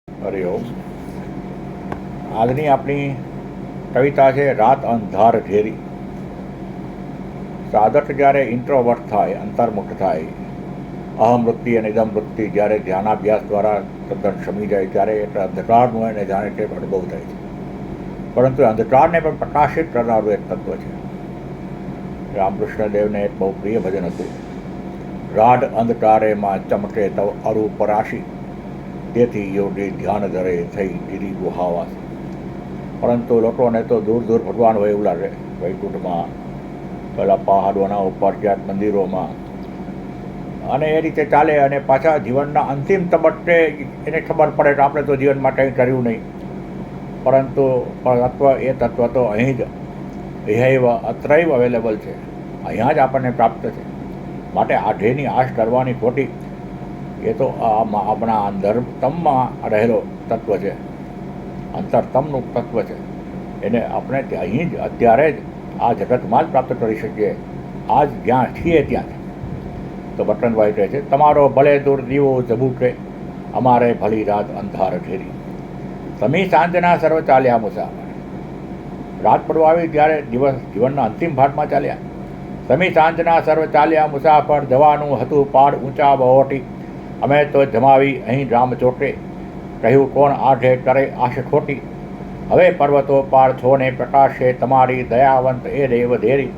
હરિઓમ. આજની આપણી કવિતા છે રાત અંધાર ઘેરી. સાધક જ્યારે ઇન્ટ્રોવર્ટ થાય, અંતર્મુખ થાય, અહમવૃત્તિ અને ઇદમવૃત્તિ જ્યારે ધ્યાનાભ્યાસ દ્વારા તદ્દન શમી જાય ત્યારે એટલે અંધકારનો એને જાણે કે અનુભવ થાય છે. પરંતુ અંધકારને પણ પ્રકાશિત કરનારું એક તત્વ છે. રામકૃષ્ણદેવને એક બહુ પ્રિય ભજન હતું, રાડ અંધકારેમાં ચમકે તવ અરૂપ રાશિ, તેથી યોગી ધ્યાન ધરે થઈ ગીરી ગુહાવાસી. પરંતુ લોકોને તો દૂર દૂર ભગવાન હોય એવું લાગે, વૈકુંઠમાં, પેલા પહાડોના ઉપર, ક્યાંક મંદિરોમાં, અને એ રીતે ચાલે. અને પાછા જીવનના અંતિમ તબક્કે એને ખબર પડે કે આપણે તો જીવનમાં કંઈ કર્યું નહીં. પરંતુ એ તત્વ તો અહીં જ ઇહૈવ અત્રૈવ અવેલેબલ છે, અહીંયા જ આપણને પ્રાપ્ત છે. માટે આ ધ્યેયની આશ કરવાની ખોટી. એ તો આપણા અંતરતમમાં રહેલો તત્વ છે, અંતરતમનું તત્વ છે. એને આપણે અહીં જ અત્યારે જ આ જગતમાં જ પ્રાપ્ત કરી શકીએ, આજ જ્યાં છીએ ત્યાં. તો બટનભાઈ કહે છે, તમારો ભલે દૂર દીવો ઝબૂકે, અમારે ભલી રાત અંધાર ઘેરી. સમી સાંજના સર્વ ચાલ્યા મુસાફર. રાત પડવા આવી ત્યારે દિવસ જીવનના અંતિમ ભાગમાં ચાલ્યા. સમી સાંજના સર્વ ચાલ્યા મુસાફર, જવાનું હતું પાડ ઊંચા બહોટી. અમે તો જમાવી અહીં રામ ચોટે, કહ્યું કોણ આઢે કરે આશ ખોટી. હવે પર્વતો પાર છોને પ્રકાશે, તમારી દયાવંત એ દેવ ધેરી.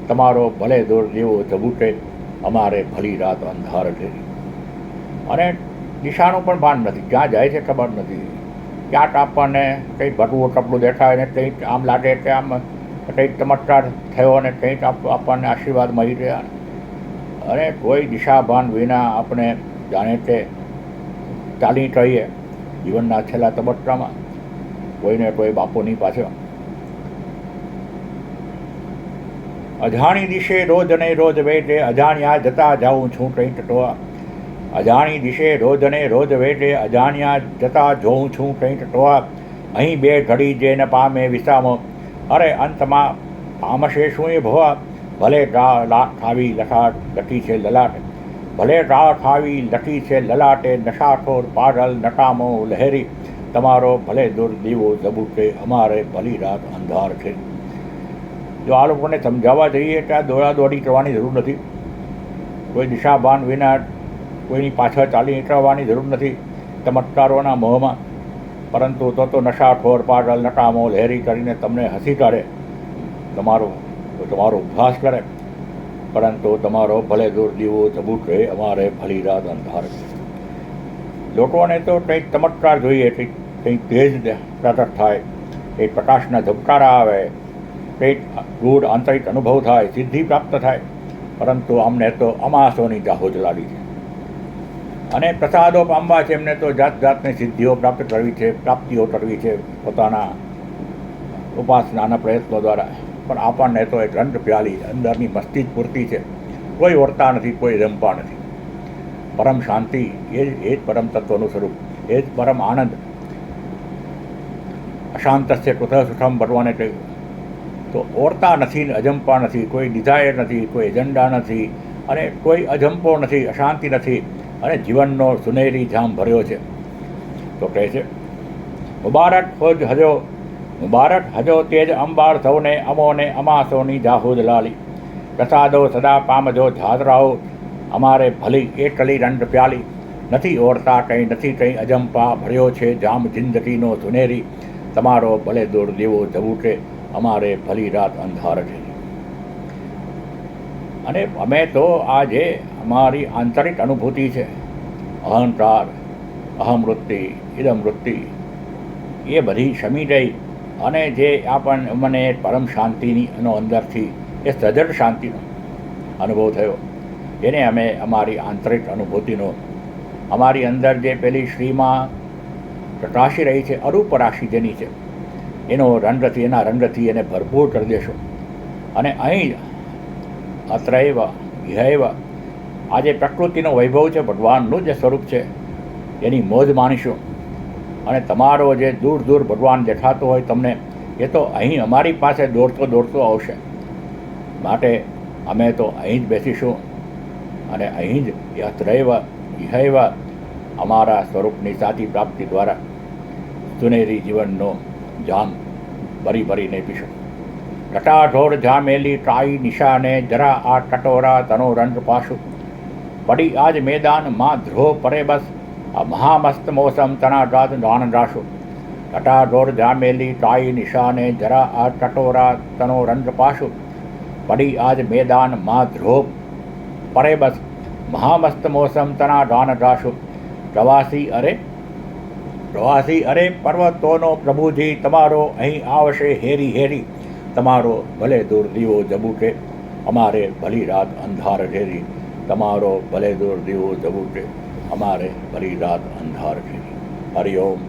તમારો ભલે દૂર દીવો ઝબૂકે, અમારે ભલી રાત અંધાર ઘેરી. અને દિશાનું પણ ભાન નથી, ક્યાં જાય છે ખબર નથી. ક્યાંક આપણને કંઈક ભગવું કપડું દેખાય ને કંઈક આમ લાગે કે આમ કંઈક ચમત્કાર થયો અને કંઈક આપણને આશીર્વાદ મળી રહ્યા. અને કોઈ દિશાભાન વિના આપણે જાણે કે ચાલી કહીએ જીવનના છેલ્લા તબક્કામાં કોઈને કોઈ બાપુની પાછળ. અજાણી દિશે રોજ ને રોજ વેટે, અજાણ્યા જતા જાઉં છું કંઈ ટટોવા. અજાણી દિશે રોજ ને રોજ વેટે, અજાણ્યા જતા જોઉં છું કંઈ ટટોવા. અહીં બે ઘડી જેને પામે વિસામો, અરે અંતમાં પામશે શું એ ભવા. ભલે લાખ ખાવી લખાટ લખી છે લલાટે, ભલે રાહ ખાવી લખી છે લલાટે. નશાખોર પાગલ નકામો લહેરી, તમારો ભલે દૂર દીવો ઝબૂકે, અમારે ભલી રાત અંધાર ઘેરી. જો આ લોકોને સમજાવવા જઈએ કે આ દોડાદોડી કરવાની જરૂર નથી, કોઈ દિશાભાન વિના કોઈની પાછળ ચાલી નીકળવાની જરૂર નથી ચમત્કારોના મોહમાં. પરંતુ તો નશાખોર પાગલ નકામો લહેરી કરીને તમને હસી કાઢે, તમારો ઉપહાસ કરે. પરંતુ તમારો ભલે દૂર દીવો ઝબૂકે, અમારે ભલી રાત અંધાર. લોકોને તો કંઈક ચમત્કાર જોઈએ, કંઈક તેજ પ્રગટ થાય, કંઈક પ્રકાશના ઝબકારા આવે, કંઈક ગૂઢ આંતરિક અનુભવ થાય, સિદ્ધિ પ્રાપ્ત થાય. પરંતુ અમને તો અમાસોની જાહોજ લાગી છે. અને પ્રસાદો પામવા છે, એમને તો જાત જાતની સિદ્ધિઓ પ્રાપ્ત કરવી છે, પ્રાપ્તિઓ કરવી છે પોતાના ઉપાસનાના પ્રયત્નો દ્વારા. પણ આપણને તો એક રંગ પ્યાલી અંદરની મસ્તી જ પૂરતી છે. કોઈ ઓરતા નથી, કોઈ રમતા નથી. પરમ શાંતિ એ જ પરમ તત્વનું સ્વરૂપ, એ જ પરમ આનંદ. અશાંતસ્ય કૃતઃ સુખમ ભગવાને કહ્યું. તો ઓરતા નથી, અજંપા નથી, કોઈ ડિઝાયર નથી, કોઈ એજન્ડા નથી, અને કોઈ અજંપો નથી, અશાંતિ નથી. અને જીવનનો સુનેરી જામ ભર્યો છે. તો કહે છે, મુબારક હજો તેજ અંબાર સૌને, અમોને અમાસોની જાહુદ લાલી. પ્રસાદો સદા પામજો ઝાદરાઓ, અમારે ભલી એ કલી રંગ પ્યાલી. નથી ઓરતા કંઈ, નથી કંઈ અજંપા, ભર્યો છે જામ જિંદગીનો સુનેરી. તમારો ભલે દૂર દીવો ઝબૂકે, અમારે ભલી રાત અંધાર ઘેરી. અને અમે તો આ જે અમારી આંતરિક અનુભૂતિ છે, અહંકાર, અહમવૃત્તિ, ઇદમવૃત્તિ, એ બધી શમી ગઈ. અને જે મને પરમ શાંતિની એનો અંદરથી એ સજ્જડ શાંતિનો અનુભવ થયો, એને અમે અમારી આંતરિક અનુભૂતિનો, અમારી અંદર જે પેલી શ્રીમાં પ્રકાશી રહી છે અરૂપ રાશિ જેની છે, એના રંગથી એને ભરપૂર કરી દેશો. અને અહીં અત્રૈવ ઇહૈવ આ જે પ્રકૃતિનો વૈભવ છે, ભગવાનનું જે સ્વરૂપ છે, એની મોજ માણીશું. અને તમારો જે દૂર દૂર ભગવાન દેખાતો હોય તમને, એ તો અહીં અમારી પાસે દોડતો આવશે. માટે અમે તો અહીં જ બેસીશું અને અહીં જ અત્રૈવ ઇહૈવ અમારા સ્વરૂપની સાચી પ્રાપ્તિ દ્વારા સુનેરી જીવનનો જામ ભરી ભરીને પીશો. ઘટાઢોર જામેલી ટ્રાઈ નિશાને જરા આ ટટોરા તનો રંગ પાશું. પડી આજ મેદાન માં ધ્રો પરે બસ આ મહામસ્ત મોસમ તના રાત રાણ રાશો. ઘટાઢોર જામેલી ટ્રાઈ નિશાને જરા આ ટટોરા તનો રંગ પાશું. પડી આજ મેદાન માં ધ્રો પરે બસ મહામસ્ત મોસમ તના રાન રાશો. પ્રવાસી અરે પર્વતોનો પ્રભુજી તમારો અહીં આવશે હેરી હેરી. તમારો ભલે દૂર દીવો જબૂટે અમારે ભલી રાત અંધાર ઢેરી. તમારો ભલે દૂર દીવો જબૂટે અમારે ભલી રાત અંધાર ઢેરી. હરિઓમ